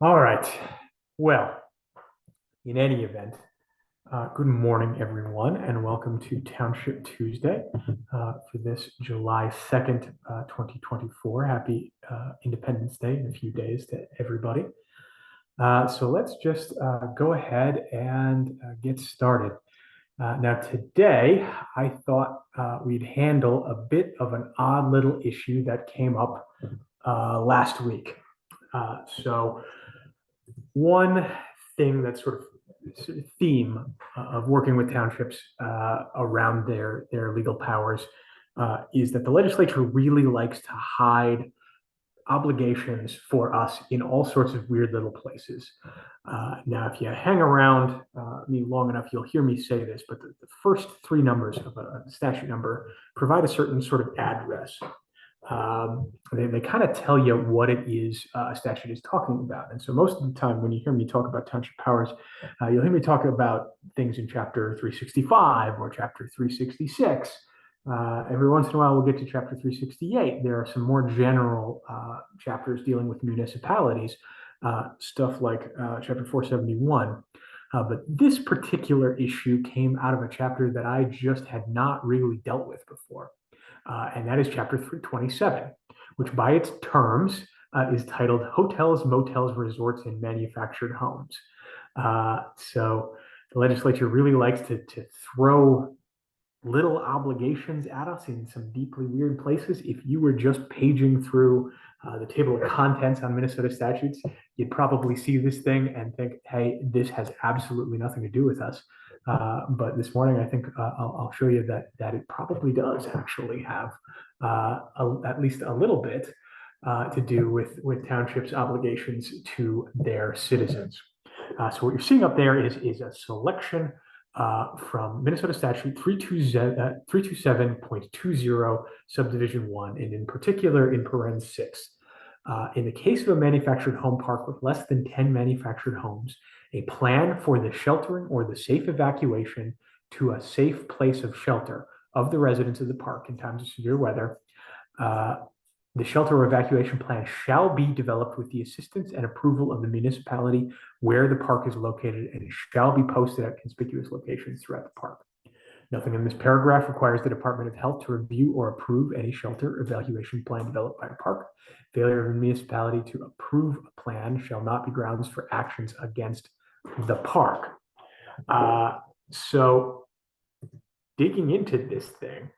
All right. Well, in any event, good morning, everyone, and welcome to Township Tuesday for this July 2nd, 2024. Happy Independence Day in a few days to everybody. So let's just go ahead and get started. Now, today, I thought we'd handle a bit of an odd little issue that came up last week. So, one thing that's sort of theme of working with townships around their legal powers is that the legislature really likes to hide obligations for us in all sorts of weird little places. Now, if you hang around me long enough, you'll hear me say this, but the first three numbers of a statute number provide a certain sort of address. They kind of tell you what it is a statute is talking about. And so most of the time when you hear me talk about township powers, you'll hear me talk about things in chapter 365 or chapter 366. Every once in a while, we'll get to chapter 368. There are some more general chapters dealing with municipalities, stuff like chapter 471. But this particular issue came out of a chapter that I just had not really dealt with before. And that is chapter 327, which by its terms is titled Hotels, Motels, Resorts, and Manufactured Homes. So the legislature really likes to throw little obligations at us in some deeply weird places. If you were just paging through the table of contents on Minnesota statutes, you'd probably see this thing and think, hey, this has absolutely nothing to do with us. But this morning, I think I'll show you that it probably does actually have at least a little bit to do with townships' obligations to their citizens. So what you're seeing up there is a selection from Minnesota Statute 327.20, Subdivision 1, and in particular in paren 6. In the case of a manufactured home park with less than 10 manufactured homes, a plan for the sheltering or the safe evacuation to a safe place of shelter of the residents of the park in times of severe weather. The shelter or evacuation plan shall be developed with the assistance and approval of the municipality where the park is located, and it shall be posted at conspicuous locations throughout the park. Nothing in this paragraph requires the Department of Health to review or approve any shelter evacuation plan developed by a park. Failure of a municipality to approve a plan shall not be grounds for actions against the park. So digging into this thing,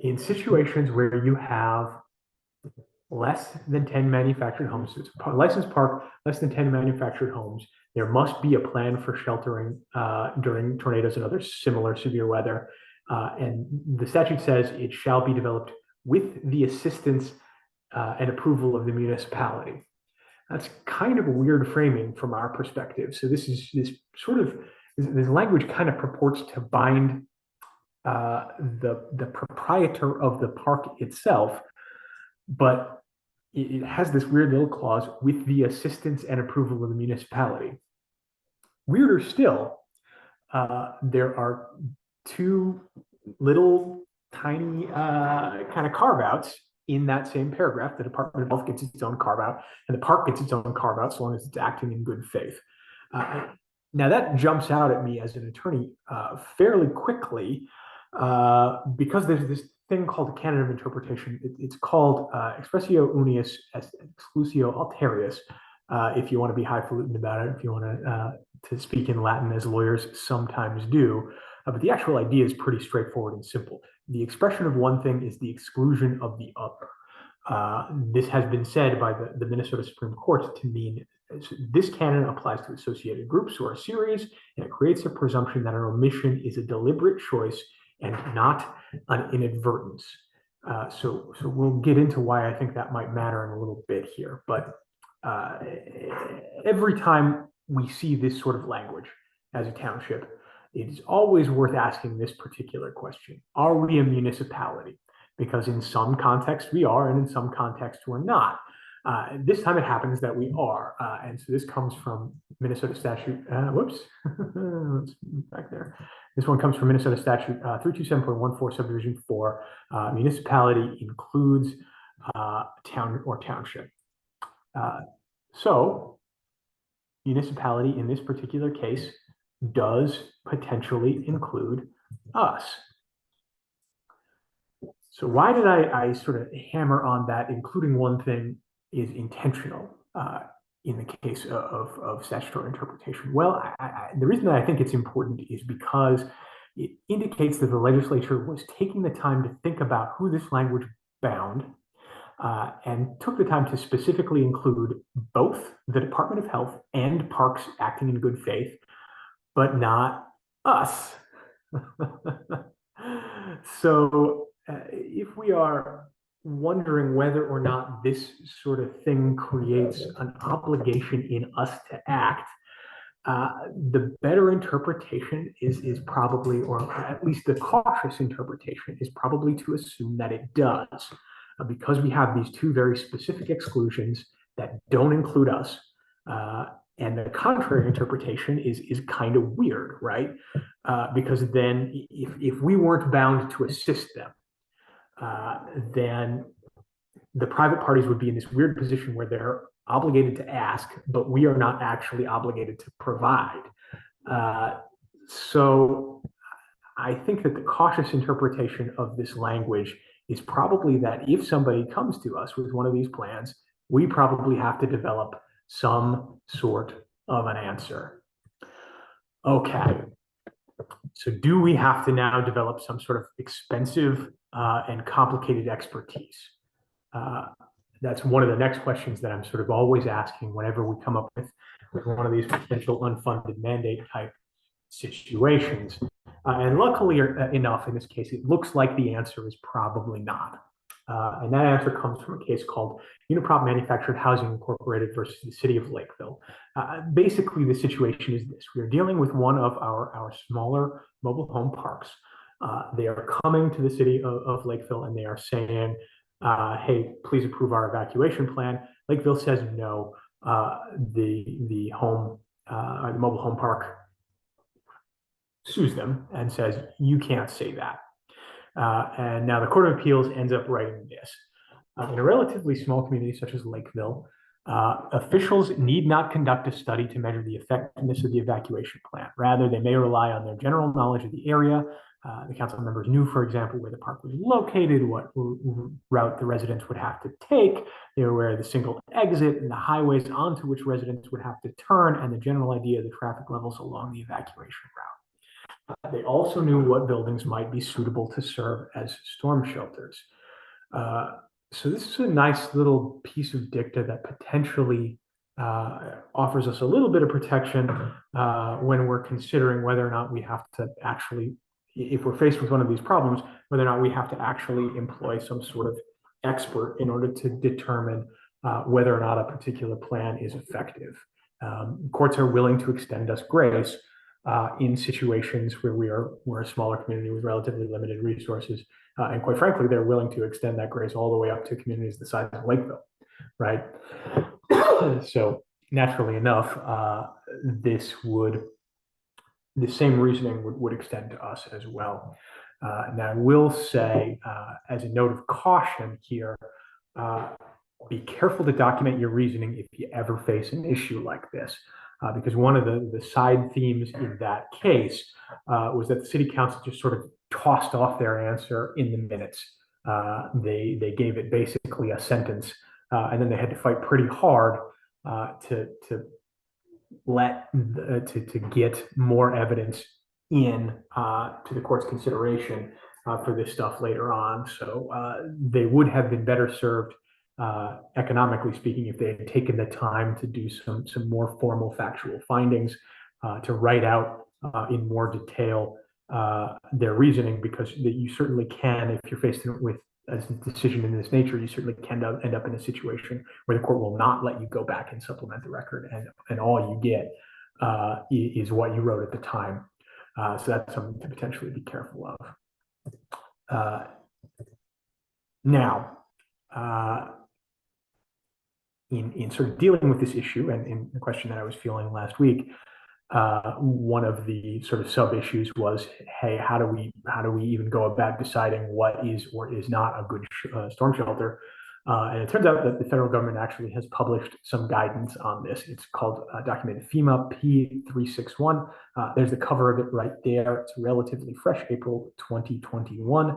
in situations where you have less than 10 manufactured homes, so it's a licensed park, less than 10 manufactured homes, there must be a plan for sheltering during tornadoes and other similar severe weather. And the statute says it shall be developed with the assistance and approval of the municipality. That's kind of a weird framing from our perspective. So this language kind of purports to bind the proprietor of the park itself, but it has this weird little clause with the assistance and approval of the municipality. Weirder still, there are two little tiny kind of carve outs in that same paragraph. The Department of Health gets its own carve out, and the park gets its own carve out, so long as it's acting in good faith. Now that jumps out at me as an attorney fairly quickly because there's this thing called a canon of interpretation. It's called expressio unius est exclusio alterius. If you want to be highfalutin about it, if you want to speak in Latin as lawyers sometimes do. But the actual idea is pretty straightforward and simple. The expression of one thing is the exclusion of the other. This has been said by the Minnesota Supreme Court to mean this canon applies to associated groups or a series, and it creates a presumption that an omission is a deliberate choice and not an inadvertence. So we'll get into why I think that might matter in a little bit here. But every time we see this sort of language as a township, it is always worth asking this particular question. Are we a municipality? Because in some contexts we are, and in some contexts we're not. This time it happens that we are. And so this comes from Minnesota statute, whoops, let's back there. This one comes from Minnesota statute 327.14 subdivision 4. Municipality includes town or township. So municipality in this particular case does potentially include us. So why did I sort of hammer on that, including one thing is intentional in the case of statutory interpretation? Well, the reason that I think it's important is because it indicates that the legislature was taking the time to think about who this language bound and took the time to specifically include both the Department of Health and Parks acting in good faith, but not us. So if we are wondering whether or not this sort of thing creates an obligation in us to act, the better interpretation is probably, or at least the cautious interpretation, is probably to assume that it does. Because we have these two very specific exclusions that don't include us, and the contrary interpretation is kind of weird, right? Because then if we weren't bound to assist them, then the private parties would be in this weird position where they're obligated to ask, but we are not actually obligated to provide. So I think that the cautious interpretation of this language is probably that if somebody comes to us with one of these plans, we probably have to develop some sort of an answer. Okay, so do we have to now develop some sort of expensive and complicated expertise? That's one of the next questions that I'm sort of always asking whenever we come up with one of these potential unfunded mandate type situations. And luckily enough, in this case, it looks like the answer is probably not. And that answer comes from a case called Uniprop Manufactured Housing Incorporated versus the City of Lakeville. Basically, the situation is this. We are dealing with one of our smaller mobile home parks. They are coming to the City of Lakeville and they are saying, hey, please approve our evacuation plan. Lakeville says no. The mobile home park sues them and says, you can't say that. And now the Court of Appeals ends up writing this. In a relatively small community such as Lakeville, officials need not conduct a study to measure the effectiveness of the evacuation plan. Rather, they may rely on their general knowledge of the area. The council members knew, for example, where the park was located, what route the residents would have to take. They were aware of the single exit and the highways onto which residents would have to turn, and the general idea of the traffic levels along the evacuation route. They also knew what buildings might be suitable to serve as storm shelters. So this is a nice little piece of dicta that potentially offers us a little bit of protection when we're considering whether or not we have to actually, if we're faced with one of these problems, whether or not we have to actually employ some sort of expert in order to determine whether or not a particular plan is effective. Courts are willing to extend us grace in situations where we're a smaller community with relatively limited resources. And quite frankly, they're willing to extend that grace all the way up to communities the size of Lakeville, right? So naturally enough, the same reasoning would extend to us as well. Now I will say, as a note of caution here, be careful to document your reasoning if you ever face an issue like this. Because one of the side themes in that case was that the city council just sort of tossed off their answer in the minutes. They gave it basically a sentence, and then they had to fight pretty hard to get more evidence in to the court's consideration for this stuff later on. So they would have been better served, economically speaking, if they had taken the time to do some more formal factual findings, to write out in more detail their reasoning, because you certainly can, if you're faced with a decision in this nature, you certainly can end up in a situation where the court will not let you go back and supplement the record, and all you get is what you wrote at the time. So that's something to potentially be careful of. Now, in sort of dealing with this issue, and in the question that I was feeling last week, one of the sort of sub issues was, hey, how do we even go about deciding what is or is not a good storm shelter? And it turns out that the federal government actually has published some guidance on this. It's called document FEMA P361. There's the cover of it right there. It's relatively fresh, April 2021.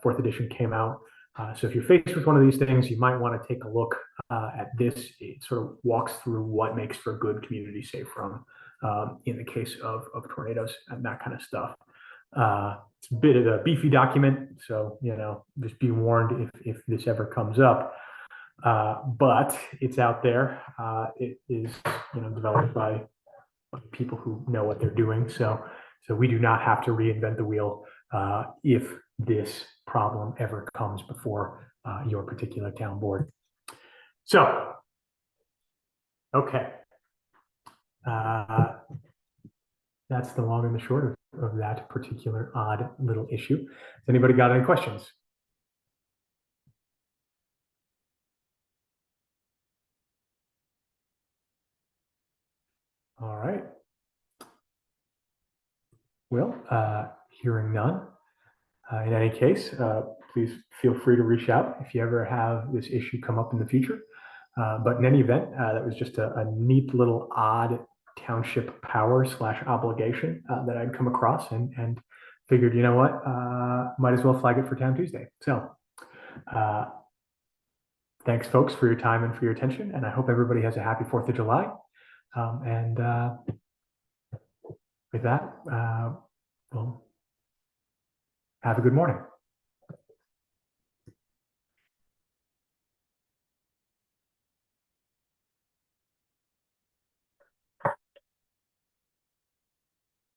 Fourth edition came out. So if you're faced with one of these things, you might want to take a look at this. It sort of walks through what makes for good community safe room in the case of tornadoes and that kind of stuff. It's a bit of a beefy document, so just be warned if this ever comes up. But it's out there. It is developed by people who know what they're doing. So we do not have to reinvent the wheel if this problem ever comes before your particular town board. So, okay. That's the long and the short of that particular odd little issue. Has anybody got any questions? All right. Well, hearing none, in any case, please feel free to reach out if you ever have this issue come up in the future. But in any event, that was just a neat little odd township power / obligation that I'd come across and figured, you know what, might as well flag it for Town Tuesday. So thanks, folks, for your time and for your attention. And I hope everybody has a happy 4th of July. And with that, well, have a good morning.